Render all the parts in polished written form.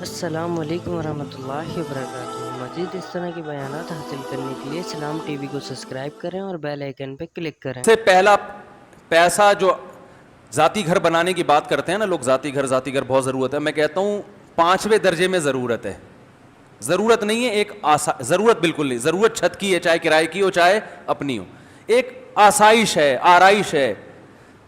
السلام علیکم ورحمۃ اللہ وبرکاتہ۔ مزید اس طرح کے بیانات حاصل کرنے کے لیے اسلام ٹی وی کو سبسکرائب کریں اور بیل آئیکن پہ کلک کریں۔ سے پہلا پیسہ جو ذاتی گھر بنانے کی بات کرتے ہیں نا لوگ، ذاتی گھر بہت ضرورت ہے، میں کہتا ہوں 5ویں درجے میں ضرورت ہے۔ ضرورت نہیں ہے ایک ضرورت بالکل نہیں، ضرورت چھت کی ہے، چاہے کرائے کی ہو چاہے اپنی ہو، ایک آسائش ہے، آرائش ہے،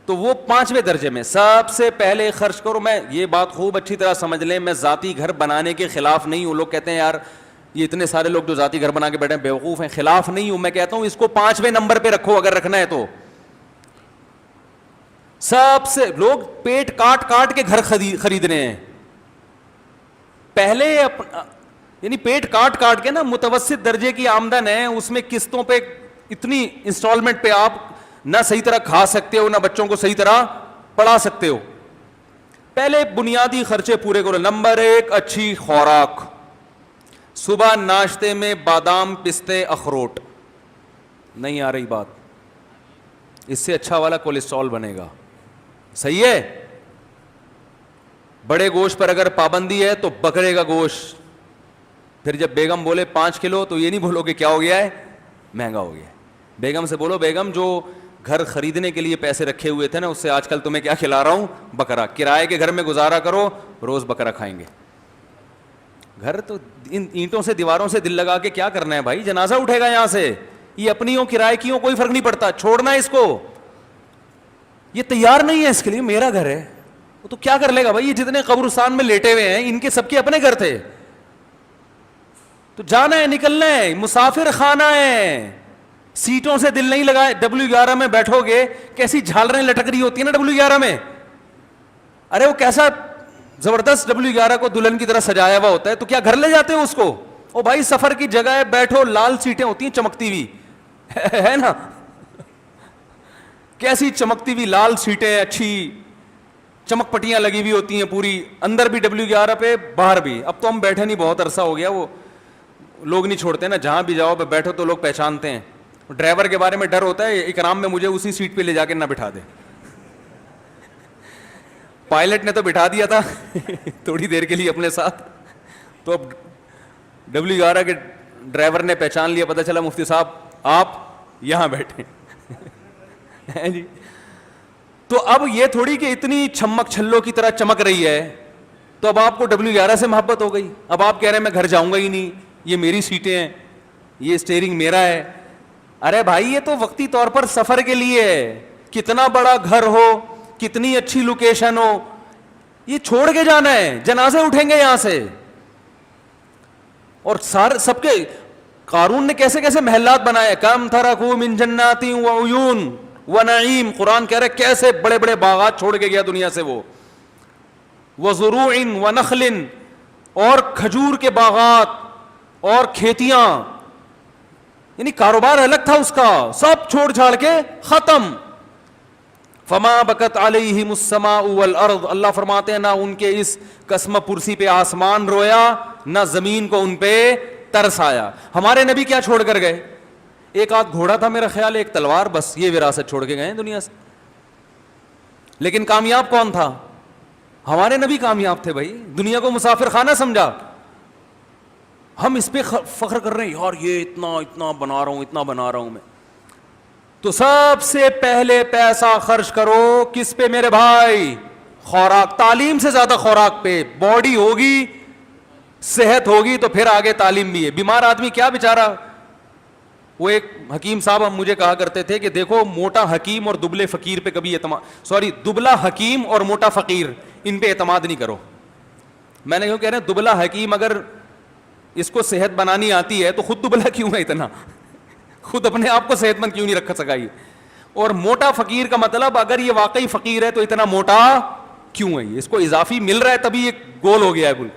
تو وہ 5ویں درجے میں سب سے پہلے خرچ کرو۔ میں یہ بات خوب اچھی طرح سمجھ لیں، میں ذاتی گھر بنانے کے خلاف نہیں ہوں۔ لوگ کہتے ہیں یار یہ اتنے سارے لوگ جو ذاتی گھر بنا کے بیٹھے ہیں بیوقوف ہیں، خلاف نہیں ہوں، میں کہتا ہوں اس کو 5ویں نمبر پہ رکھو اگر رکھنا ہے تو۔ سب سے لوگ پیٹ کاٹ کاٹ کے گھر خرید رہے ہیں، پہلے یعنی پیٹ کاٹ کاٹ کے نا، متوسط درجے کی آمدن ہے، اس میں قسطوں پہ اتنی انسٹالمنٹ پہ آپ نہ صحیح طرح کھا سکتے ہو، نہ بچوں کو صحیح طرح پڑھا سکتے ہو۔ پہلے بنیادی خرچے پورے کرو۔ نمبر 1، اچھی خوراک۔ صبح ناشتے میں بادام، پستے، اخروٹ۔ نہیں آ رہی بات؟ اس سے اچھا والا کولیسٹرول بنے گا، صحیح ہے؟ بڑے گوشت پر اگر پابندی ہے تو بکرے کا گوشت۔ پھر جب بیگم بولے 5 کلو تو یہ نہیں بولو کہ کیا ہو گیا ہے، مہنگا ہو گیا ہے۔ بیگم سے بولو بیگم جو گھر خریدنے کے لیے پیسے رکھے ہوئے تھے نا، اس سے آج کل تمہیں کیا کھلا رہا ہوں، بکرا۔ کرائے کے گھر میں گزارا کرو، روز بکرا کھائیں گے۔ گھر تو ان اینٹوں سے دیواروں سے دل لگا کے کیا کرنا ہے بھائی، جنازہ اٹھے گا یہاں سے۔ یہ اپنی ہو کرائے کی ہو کوئی فرق نہیں پڑتا، چھوڑنا ہے اس کو۔ یہ تیار نہیں ہے اس کے لیے، میرا گھر ہے، وہ تو کیا کر لے گا بھائی؟ یہ جتنے قبرستان میں لیٹے ہوئے ہیں ان کے سب کے اپنے گھر تھے، تو جانا ہے، نکلنا ہے، مسافر خانہ ہے۔ سیٹوں سے دل نہیں لگا۔ W11 میں بیٹھو گے، کیسی جھالریں لٹک رہی ہوتی ہیں نا W11 میں، ارے وہ کیسا زبردست W11 کو دلہن کی طرح سجایا ہوا ہوتا ہے، تو کیا گھر لے جاتے ہو اس کو؟ او بھائی سفر کی جگہ ہے، بیٹھو، لال سیٹیں ہوتی ہیں چمکتی ہوئی ہے نا، کیسی چمکتی ہوئی لال سیٹیں، اچھی چمک پٹیاں لگی ہوئی ہوتی ہیں پوری، اندر بھی W11 پہ باہر بھی۔ اب تو ہم بیٹھے نہیں، بہت عرصہ ہو گیا، وہ لوگ نہیں چھوڑتے نا، جہاں بھی جاؤ بیٹھو تو لوگ پہچانتے ہیں۔ ڈرائیور کے بارے میں ڈر ہوتا ہے، اکرام میں مجھے اسی سیٹ پہ لے جا کے نہ بٹھا دے۔ پائلٹ نے تو بٹھا دیا تھا تھوڑی دیر کے لیے اپنے ساتھ، تو اب W11 کے ڈرائیور نے پہچان لیا، پتہ چلا مفتی صاحب آپ یہاں بیٹھے جی۔ تو اب یہ تھوڑی کہ اتنی چھمک چھلوں کی طرح چمک رہی ہے، تو اب آپ کو W11 سے محبت ہو گئی، اب آپ کہہ رہے ہیں میں گھر جاؤں گا ہی نہیں، یہ میری سیٹیں ہیں، یہ اسٹیئرنگ میرا ہے۔ ارے بھائی یہ تو وقتی طور پر سفر کے لیے ہے، کتنا بڑا گھر ہو، کتنی اچھی لوکیشن ہو، یہ چھوڑ کے جانا ہے، جنازے اٹھیں گے یہاں سے۔ اور سب کے قارون نے کیسے کیسے محلات بنائے، کم ترکوا من جنات وعیون ونعیم، قرآن کہہ رہے کیسے بڑے بڑے باغات چھوڑ کے گیا دنیا سے وہ، وزروع ونخل، اور کھجور کے باغات اور کھیتیاں، یعنی کاروبار الگ تھا اس کا، سب چھوڑ چھاڑ کے ختم۔ فما بکت علیہم السماء والارض، اللہ فرماتے ہیں نہ ان کے اس قسم پرسی پہ آسمان رویا، نہ زمین کو ان پہ ترس آیا۔ ہمارے نبی کیا چھوڑ کر گئے؟ ایک آدھ گھوڑا تھا میرا خیال، ایک تلوار، بس یہ وراثت چھوڑ کے گئے ہیں دنیا سے۔ لیکن کامیاب کون تھا؟ ہمارے نبی کامیاب تھے بھائی، دنیا کو مسافر خانہ سمجھا۔ ہم اس پہ فخر کر رہے ہیں یار یہ اتنا بنا رہا ہوں، اتنا بنا رہا ہوں میں۔ تو سب سے پہلے پیسہ خرچ کرو کس پہ میرے بھائی؟ خوراک۔ تعلیم سے زیادہ خوراک پہ۔ باڈی ہوگی، صحت ہوگی تو پھر آگے تعلیم بھی ہے۔ بیمار آدمی کیا بیچارہ، وہ ایک حکیم صاحب ہم مجھے کہا کرتے تھے کہ دیکھو موٹا حکیم اور دبلے فقیر پہ کبھی دبلا حکیم اور موٹا فقیر ان پہ اعتماد نہیں کرو۔ میں نے کیوں کہہ رہے ہیں دبلا حکیم اگر اس کو صحت بنانی آتی ہے تو خود دبلا کیوں ہے اتنا، خود اپنے آپ کو صحت مند کیوں نہیں رکھ سکا یہ؟ اور موٹا فقیر کا مطلب اگر یہ واقعی فقیر ہے تو اتنا موٹا کیوں ہے؟ اس کو اضافی مل رہا ہے تبھی یہ گول ہو گیا ہے۔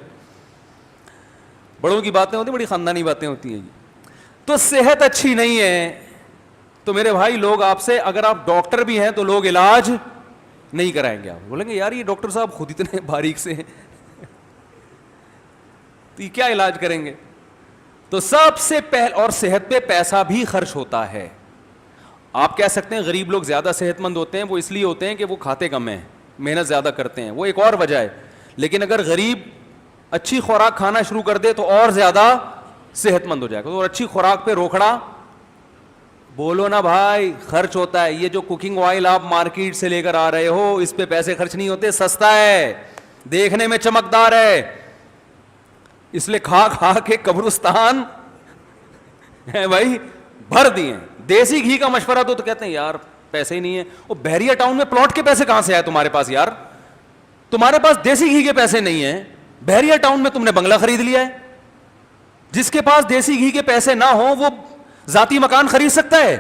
بڑوں کی باتیں ہوتی ہیں، بڑی خاندانی باتیں ہوتی ہیں۔ تو صحت اچھی نہیں ہے تو میرے بھائی لوگ آپ سے، اگر آپ ڈاکٹر بھی ہیں تو لوگ علاج نہیں کرائیں گے، آپ بولیں گے یار یہ ڈاکٹر صاحب خود اتنے باریک سے ہیں تو یہ کیا علاج کریں گے؟ تو سب سے پہلے، اور صحت پہ پیسہ بھی خرچ ہوتا ہے۔ آپ کہہ سکتے ہیں غریب لوگ زیادہ صحت مند ہوتے ہیں، وہ اس لیے ہوتے ہیں کہ وہ کھاتے کم ہیں، محنت زیادہ کرتے ہیں، وہ ایک اور وجہ ہے۔ لیکن اگر غریب اچھی خوراک کھانا شروع کر دے تو اور زیادہ صحت مند ہو جائے گا. اور اچھی خوراک پہ روکڑا بولو نا بھائی, خرچ ہوتا ہے. یہ جو کوکنگ آئل آپ مارکیٹ سے لے کر آ رہے ہو اس پہ پیسے خرچ نہیں ہوتے, سستا ہے, دیکھنے میں چمکدار ہے, اس لیے کھا کھا کے قبرستان ہے بھائی بھر دیے. دیسی گھی کا مشورہ تو کہتے ہیں یار پیسے ہی نہیں ہے. وہ بحریہ ٹاؤن میں پلاٹ کے پیسے کہاں سے آئے تمہارے پاس یار؟ تمہارے پاس دیسی گھی کے پیسے نہیں ہیں, بحریہ ٹاؤن میں تم نے بنگلہ خرید لیا ہے. جس کے پاس دیسی گھی کے پیسے نہ ہوں وہ ذاتی مکان خرید سکتا ہے.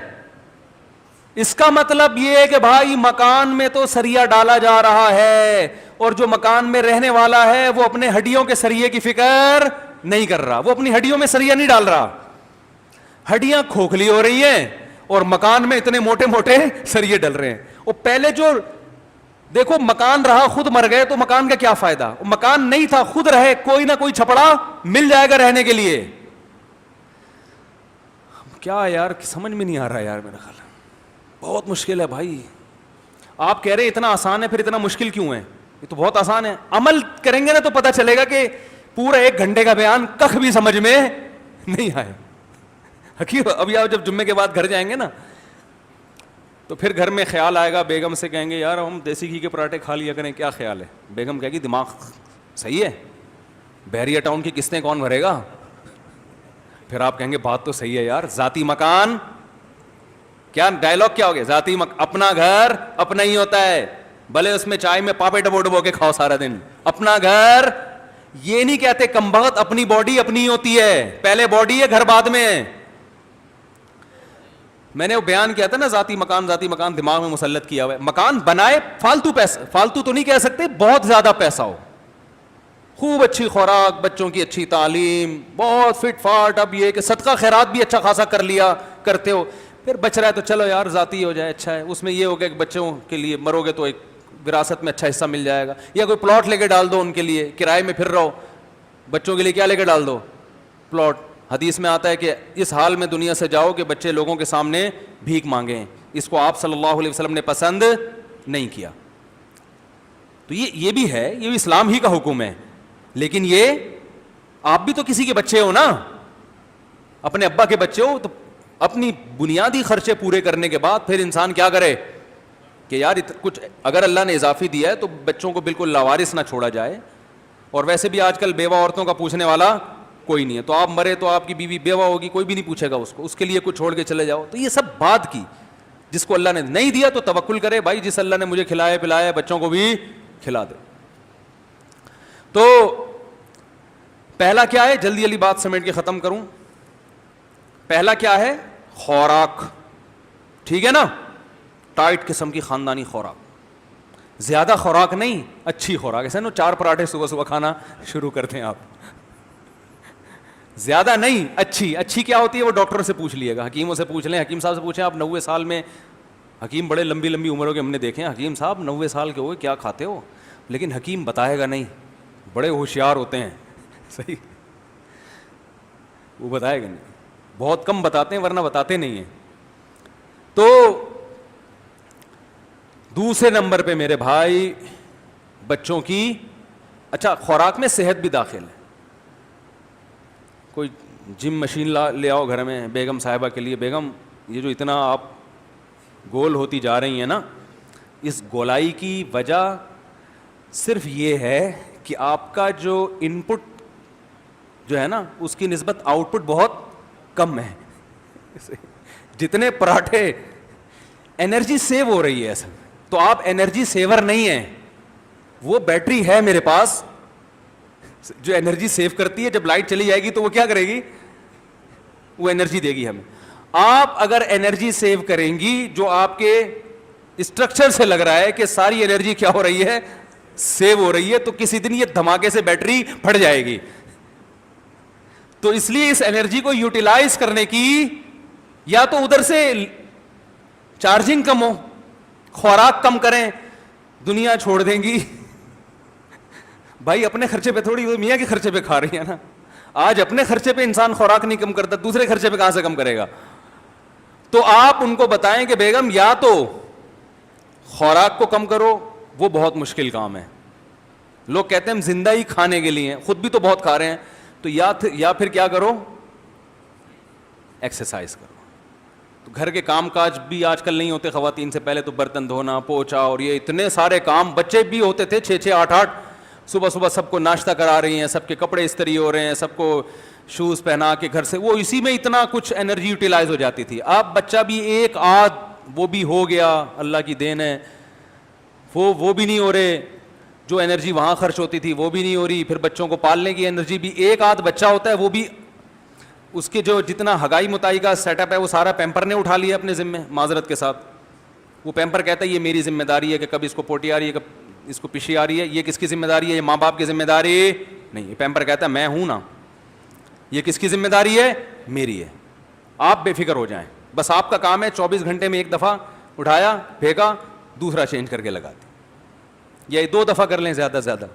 اس کا مطلب یہ ہے کہ بھائی مکان میں تو سریا ڈالا جا رہا ہے, اور جو مکان میں رہنے والا ہے وہ اپنے ہڈیوں کے سریے کی فکر نہیں کر رہا, وہ اپنی ہڈیوں میں سریا نہیں ڈال رہا. ہڈیاں کھوکھلی ہو رہی ہیں اور مکان میں اتنے موٹے موٹے سریے ڈل رہے ہیں. اور پہلے جو دیکھو مکان رہا خود مر گئے تو مکان کا کیا فائدہ؟ مکان نہیں تھا خود رہے, کوئی نہ کوئی چھپڑا مل جائے گا رہنے کے لیے. کیا یار سمجھ میں نہیں آ رہا یار, میرا خیال بہت مشکل ہے بھائی. آپ کہہ رہے ہیں اتنا آسان ہے, پھر اتنا مشکل کیوں ہے؟ یہ تو بہت آسان ہے. عمل کریں گے نا تو پتہ چلے گا کہ پورا 1 گھنٹے کا بیان کخ بھی سمجھ میں نہیں آئے. حقیقت ابھی آپ جب جمعے کے بعد گھر جائیں گے نا تو پھر گھر میں خیال آئے گا, بیگم سے کہیں گے یار ہم دیسی گھی کے پراٹھے کھا لیا کریں, کیا خیال ہے؟ بیگم کہے گی دماغ صحیح ہے, بحریہ ٹاؤن کی قسطیں کون بھرے گا؟ پھر آپ کہیں گے بات تو صحیح ہے یار, ذاتی مکان, کیا ڈائلاگ کیا ہو گیا, ذاتی اپنا گھر اپنا ہی ہوتا ہے, بھلے اس میں چائے میں پاپے ڈبو ڈبو کے کھاؤ سارا دن. اپنا گھر یہ نہیں کہتے کمبخت, اپنی باڈی اپنی ہی ہوتی ہے, پہلے باڈی ہے گھر بعد میں. میں نے وہ بیان کیا تھا نا, ذاتی مکان دماغ میں مسلط کیا ہوا ہے. مکان بنائے فالتو پیسہ, فالتو تو نہیں کہہ سکتے, بہت زیادہ پیسہ ہو, خوب اچھی خوراک, بچوں کی اچھی تعلیم, بہت فٹ فاٹ. اب یہ کہ صدقہ خیرات بھی اچھا خاصا کر لیا کرتے ہو, پھر بچ رہا ہے تو چلو یار ذاتی ہو جائے, اچھا ہے. اس میں یہ ہو گیا کہ بچوں کے لیے مرو گے تو ایک وراثت میں اچھا حصہ مل جائے گا, یا کوئی پلاٹ لے کے ڈال دو ان کے لیے, کرائے میں پھر رہو, بچوں کے لیے کیا لے کے ڈال دو؟ پلاٹ. حدیث میں آتا ہے کہ اس حال میں دنیا سے جاؤ کہ بچے لوگوں کے سامنے بھیک مانگیں. اس کو آپ صلی اللہ علیہ وسلم نے پسند نہیں کیا. تو یہ بھی ہے, یہ بھی اسلام ہی کا حکم ہے. لیکن یہ آپ بھی تو کسی کے بچے ہو نا, اپنے ابا کے بچے ہو, تو اپنی بنیادی خرچے پورے کرنے کے بعد پھر انسان کیا کرے کہ یار کچھ اگر اللہ نے اضافی دیا ہے تو بچوں کو بالکل لاوارث نہ چھوڑا جائے. اور ویسے بھی آج کل بیوہ عورتوں کا پوچھنے والا کوئی نہیں ہے, تو آپ مرے تو آپ کی بیوی بیوہ ہوگی, کوئی بھی نہیں پوچھے گا اس کو, اس کے لیے کچھ چھوڑ کے چلے جاؤ. تو یہ سب بات کی, جس کو اللہ نے نہیں دیا تو توکل کرے بھائی, جس اللہ نے مجھے کھلایا پلایا بچوں کو بھی کھلا دے. تو پہلا کیا ہے, جلدی جلدی بات سمیٹ کے ختم کروں. پہلا کیا ہے؟ خوراک. ٹھیک ہے نا, ٹائٹ قسم کی خاندانی خوراک, زیادہ خوراک نہیں, اچھی خوراک. ایسے نا 4 پراٹھے صبح صبح کھانا شروع کرتے ہیں آپ, زیادہ نہیں, اچھی. اچھی کیا ہوتی ہے وہ ڈاکٹر سے پوچھ لیے گا, حکیموں سے پوچھ لیں, حکیم صاحب سے پوچھیں آپ 90 سال میں, حکیم بڑے لمبی لمبی عمروں کے ہم نے دیکھے ہیں, حکیم صاحب 90 سال کے ہوئے کیا کھاتے ہو؟ لیکن حکیم بتائے گا نہیں, بڑے ہوشیار ہوتے ہیں, صحیح, وہ بتائے گا نہیں, بہت کم بتاتے ہیں ورنہ بتاتے نہیں ہیں. تو دوسرے نمبر پہ میرے بھائی بچوں کی اچھا خوراک میں صحت بھی داخل ہے. کوئی جم مشین لے آؤ گھر میں بیگم صاحبہ کے لیے, بیگم یہ جو اتنا آپ گول ہوتی جا رہی ہیں نا, اس گولائی کی وجہ صرف یہ ہے کہ آپ کا جو ان پٹ جو ہے نا اس کی نسبت آؤٹ پٹ بہت کم ہے. جتنے پراٹھے انرجی سیو ہو رہی ہے اصل, تو آپ انرجی سیور نہیں ہیں, وہ بیٹری ہے میرے پاس جو انرجی سیو کرتی ہے, جب لائٹ چلی جائے گی تو وہ کیا کرے گی, وہ انرجی دے گی ہمیں. آپ اگر انرجی سیو کریں گی, جو آپ کے اسٹرکچر سے لگ رہا ہے کہ ساری انرجی کیا ہو رہی ہے, سیو ہو رہی ہے, تو کسی دن یہ دھماکے سے بیٹری پھٹ جائے گی. تو اس لیے اس انرجی کو یوٹیلائز کرنے کی یا تو ادھر سے چارجنگ کم ہو, خوراک کم کریں, دنیا چھوڑ دیں گی. بھائی اپنے خرچے پہ تھوڑی, میاں کے خرچے پہ کھا رہی ہے نا. آج اپنے خرچے پہ انسان خوراک نہیں کم کرتا, دوسرے خرچے پہ کہاں سے کم کرے گا؟ تو آپ ان کو بتائیں کہ بیگم یا تو خوراک کو کم کرو, وہ بہت مشکل کام ہے, لوگ کہتے ہیں ہم زندہ ہی کھانے کے لیے ہیں, خود بھی تو بہت کھا رہے ہیں. تو یا پھر کیا کرو, ایکسرسائز کرو. تو گھر کے کام کاج بھی آج کل نہیں ہوتے خواتین سے, پہلے تو برتن دھونا, پوچھا اور یہ اتنے سارے کام, بچے بھی ہوتے تھے 6 8, صبح صبح سب کو ناشتہ کرا رہی ہیں, سب کے کپڑے استری ہو رہے ہیں, سب کو شوز پہنا کے گھر سے, وہ اسی میں اتنا کچھ انرجی یوٹیلائز ہو جاتی تھی. اب بچہ بھی ایک آدھ وہ بھی ہو گیا, اللہ کی دین ہے, وہ بھی نہیں ہو رہے, جو انرجی وہاں خرچ ہوتی تھی وہ بھی نہیں ہو رہی. پھر بچوں کو پالنے کی انرجی بھی, ایک آدھ بچہ ہوتا ہے وہ بھی اس کے جو جتنا ہگائی متائی کا سیٹ اپ ہے وہ سارا پیمپر نے اٹھا لیا اپنے ذمے, معذرت کے ساتھ. وہ پیمپر کہتا ہے یہ میری ذمہ داری ہے کہ کبھی اس کو پوٹی آ رہی ہے, کب اس کو پشی آ رہی ہے, یہ کس کی ذمہ داری ہے, یہ ماں باپ کی ذمہ داری نہیں. یہ پیمپر کہتا ہے میں ہوں نا, یہ کس کی ذمہ داری ہے, میری ہے, آپ بے فکر ہو جائیں, بس آپ کا کام ہے 24 گھنٹے میں ایک دفعہ اٹھایا, پھینکا, دوسرا چینج کر کے لگا دی, یا 2 دفعہ کر لیں زیادہ سے زیادہ.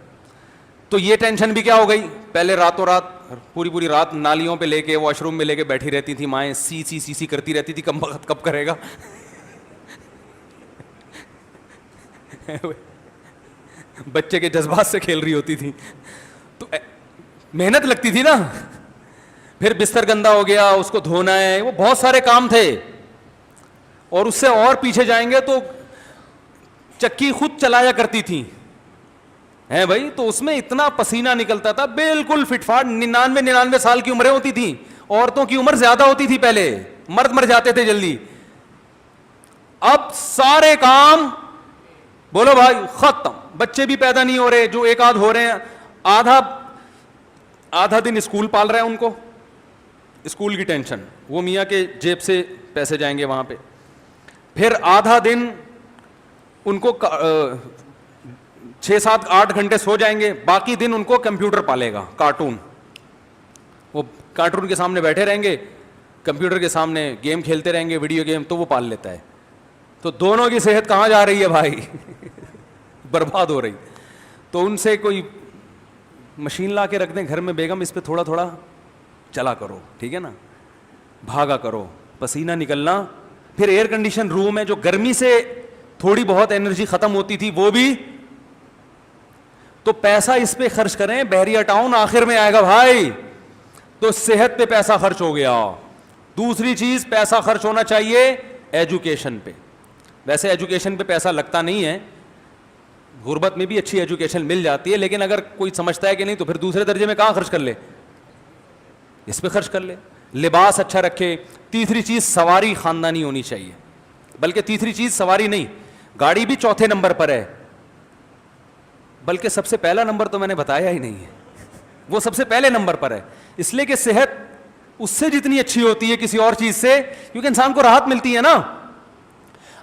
تو یہ ٹینشن بھی کیا ہو گئی, پہلے راتوں رات پوری رات نالیوں پہ لے کے, واش روم میں لے کے بیٹھی رہتی تھی مائیں, سی کرتی رہتی تھی, کب کرے گا. بچے کے جذبات سے کھیل رہی ہوتی تھی, تو محنت لگتی تھی نا. پھر بستر گندا ہو گیا, اس کو دھونا ہے, وہ بہت سارے کام تھے. اور اس سے اور پیچھے جائیں گے تو چکی خود چلایا کرتی تھی ہیں بھائی, تو اس میں اتنا پسینہ نکلتا تھا, بالکل فٹ فاٹ. 99 سال کی عمریں ہوتی تھیں, عورتوں کی عمر زیادہ ہوتی تھی پہلے, مرد مر جاتے تھے جلدی. اب سارے کام بولو بھائی ختم, بچے بھی پیدا نہیں ہو رہے, جو ایک آدھ ہو رہے ہیں, آدھا دن اسکول پال رہے ہیں ان کو, اسکول کی ٹینشن, وہ میاں کے جیب سے پیسے جائیں گے وہاں پہ. پھر آدھا دن ان کو 6 7 8 گھنٹے سو جائیں گے, باقی دن ان کو کمپیوٹر پالے گا, کارٹون. وہ کارٹون کے سامنے بیٹھے رہیں گے, کمپیوٹر کے سامنے گیم کھیلتے رہیں گے, ویڈیو گیم, تو وہ پال لیتا ہے. تو دونوں کی صحت کہاں جا رہی ہے بھائی, برباد ہو رہی. تو ان سے کوئی مشین لا کے رکھ دیں گھر میں, بیگم اس پہ تھوڑا تھوڑا چلا کرو, ٹھیک ہے نا, بھاگا کرو, پسینہ نکلنا. پھر ایئر کنڈیشن روم ہے, جو گرمی سے تھوڑی بہت انرجی ختم ہوتی تھی وہ بھی, تو پیسہ اس پہ خرچ کریں, بحریہ ٹاؤن آخر میں آئے گا بھائی. تو صحت پہ پیسہ خرچ ہو گیا. دوسری چیز پیسہ خرچ ہونا چاہیے ایجوکیشن پہ. ویسے ایجوکیشن پہ پیسہ لگتا نہیں ہے, غربت میں بھی اچھی ایجوکیشن مل جاتی ہے, لیکن اگر کوئی سمجھتا ہے کہ نہیں تو پھر دوسرے درجے میں کہاں خرچ کر لے, اس پہ خرچ کر لے. لباس اچھا رکھے. تیسری چیز سواری خاندانی ہونی چاہیے, بلکہ تیسری چیز سواری نہیں, گاڑی بھی چوتھے نمبر پر ہے, بلکہ سب سے پہلا نمبر تو میں نے بتایا ہی نہیں ہے, وہ سب سے پہلے نمبر پر ہے. اس لیے کہ صحت اس سے جتنی اچھی ہوتی ہے کسی اور چیز سے, کیونکہ انسان کو راحت ملتی ہے نا.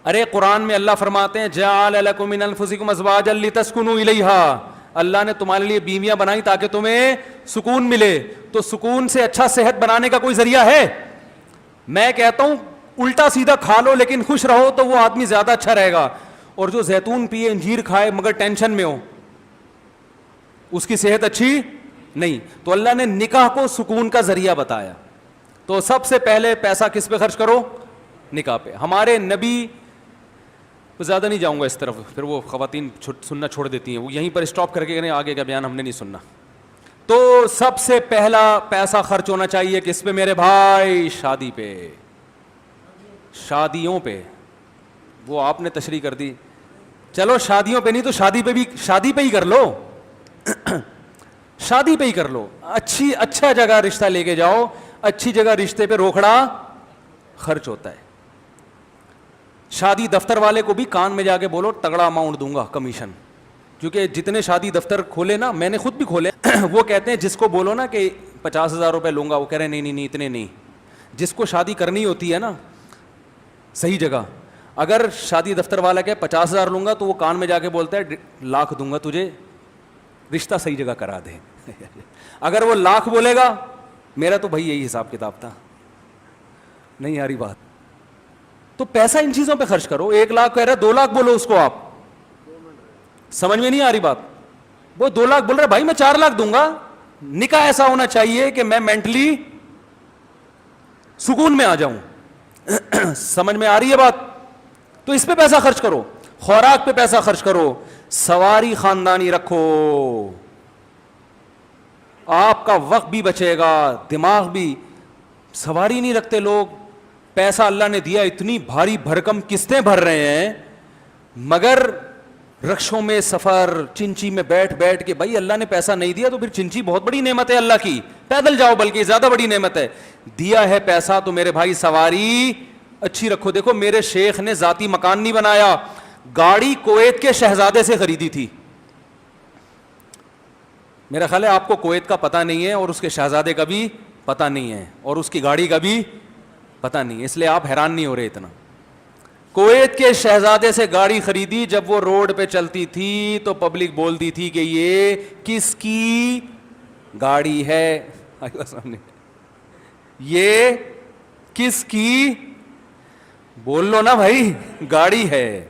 ارے قرآن میں اللہ فرماتے ہیں جعل لکم من انفسکم ازواجا لتسکنوا الیہا, اللہ نے تمہارے لیے بیویاں بنائی تاکہ تمہیں سکون ملے. تو سکون سے اچھا صحت بنانے کا کوئی ذریعہ ہے؟ میں کہتا ہوں الٹا سیدھا کھا لو لیکن خوش رہو, تو وہ آدمی زیادہ اچھا رہے گا. اور جو زیتون پیے, انجیر کھائے مگر ٹینشن میں ہو, اس کی صحت اچھی نہیں. تو اللہ نے نکاح کو سکون کا ذریعہ بتایا. تو سب سے پہلے پیسہ کس پہ خرچ کرو, نکاح پہ. ہمارے نبی, زیادہ نہیں جاؤں گا اس طرف, پھر وہ خواتین سننا چھوڑ دیتی ہیں, وہ یہیں پر اسٹاپ کر کے کہیں آگے کا بیان ہم نے نہیں سننا. تو سب سے پہلا پیسہ خرچ ہونا چاہیے کس پہ میرے بھائی, شادی پہ, شادیوں پہ. وہ آپ نے تشریح کر دی, چلو شادیوں پہ نہیں تو شادی پہ بھی, شادی پہ ہی کر لو, شادی پہ ہی کر لو. اچھا جگہ رشتہ لے کے جاؤ, اچھی جگہ رشتے پہ روکڑا خرچ ہوتا ہے. شادی دفتر والے کو بھی کان میں جا کے بولو تگڑا اماؤنٹ دوں گا کمیشن, کیونکہ جتنے شادی دفتر کھولے نا, میں نے خود بھی کھولے, وہ کہتے ہیں جس کو بولو نا کہ 50,000 روپے لوں گا, وہ کہہ رہے ہیں نہیں اتنے نہیں. جس کو شادی کرنی ہوتی ہے نا صحیح جگہ, اگر شادی دفتر والا کہ 50,000 لوں گا, تو وہ کان میں جا کے بولتا ہے 1,00,000 دوں گا تجھے, رشتہ صحیح جگہ کرا دے. اگر وہ 1,00,000 بولے گا, میرا تو بھائی یہی حساب کتاب تھا, نہیں آ رہی بات. تو پیسہ ان چیزوں پہ خرچ کرو. 1,00,000 کہہ رہا ہے 2,00,000 بولو اس کو, آپ سمجھ میں نہیں آ رہی بات. وہ 2,00,000 بول رہا ہے, بھائی میں 4,00,000 دوں گا. نکاح ایسا ہونا چاہیے کہ میں مینٹلی سکون میں آ جاؤں. سمجھ میں آ رہی ہے بات؟ تو اس پہ پیسہ خرچ کرو, خوراک پہ پیسہ خرچ کرو, سواری خاندانی رکھو, آپ کا وقت بھی بچے گا, دماغ بھی. سواری نہیں رکھتے لوگ, پیسہ اللہ نے دیا, اتنی بھاری بھرکم قسطیں بھر رہے ہیں, مگر رکشوں میں سفر, چنچی میں بیٹھ بیٹھ کے. بھائی اللہ نے پیسہ نہیں دیا تو پھر چنچی بہت بڑی نعمت ہے اللہ کی, پیدل جاؤ بلکہ زیادہ بڑی نعمت ہے. دیا ہے پیسہ تو میرے بھائی سواری اچھی رکھو. دیکھو میرے شیخ نے ذاتی مکان نہیں بنایا, گاڑی کویت کے شہزادے سے خریدی تھی. میرا خیال ہے آپ کو کویت کا پتہ نہیں ہے اور اس کے شہزادے کا بھی پتہ نہیں ہے اور اس کی گاڑی کا بھی پتہ نہیں ہے, اس لیے آپ حیران نہیں ہو رہے اتنا. کویت کے شہزادے سے گاڑی خریدی, جب وہ روڈ پہ چلتی تھی تو پبلک بولتی تھی کہ یہ کس کی گاڑی ہے, یہ کس کی, بول لو نا بھائی, گاڑی ہے.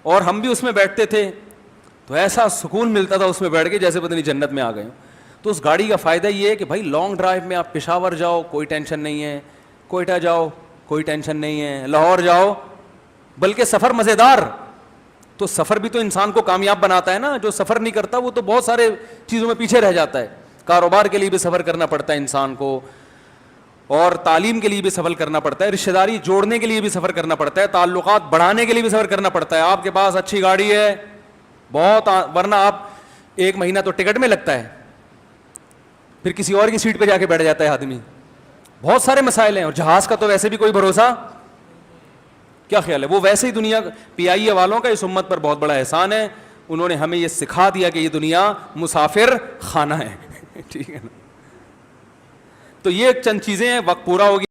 اور ہم بھی اس میں بیٹھتے تھے تو ایسا سکون ملتا تھا اس میں بیٹھ کے جیسے پتہ نہیں جنت میں آ گئے. تو اس گاڑی کا فائدہ یہ ہے کہ بھائی لانگ ڈرائیو میں آپ پشاور جاؤ کوئی ٹینشن نہیں ہے, کوئٹہ جاؤ کوئی ٹینشن نہیں ہے, لاہور جاؤ, بلکہ سفر مزیدار. تو سفر بھی تو انسان کو کامیاب بناتا ہے نا, جو سفر نہیں کرتا وہ تو بہت سارے چیزوں میں پیچھے رہ جاتا ہے. کاروبار کے لیے بھی سفر کرنا پڑتا ہے انسان کو, اور تعلیم کے لیے بھی سفر کرنا پڑتا ہے, رشتہ داری جوڑنے کے لیے بھی سفر کرنا پڑتا ہے, تعلقات بڑھانے کے لیے بھی سفر کرنا پڑتا ہے. آپ کے پاس اچھی گاڑی ہے بہت, ورنہ آپ 1 مہینہ تو ٹکٹ میں لگتا ہے, پھر کسی اور کی سیٹ پہ جا کے بیٹھ جاتا ہے آدمی. بہت سارے مسائل ہیں. اور جہاز کا تو ویسے بھی کوئی بھروسہ, کیا خیال ہے, وہ ویسے ہی دنیا پی آئی اے والوں کا اس امت پر بہت بڑا احسان ہے, انہوں نے ہمیں یہ سکھا دیا کہ یہ دنیا مسافر خانہ ہے. ٹھیک ہے نا. تو یہ چند چیزیں ہیں, وقت پورا ہو گیا.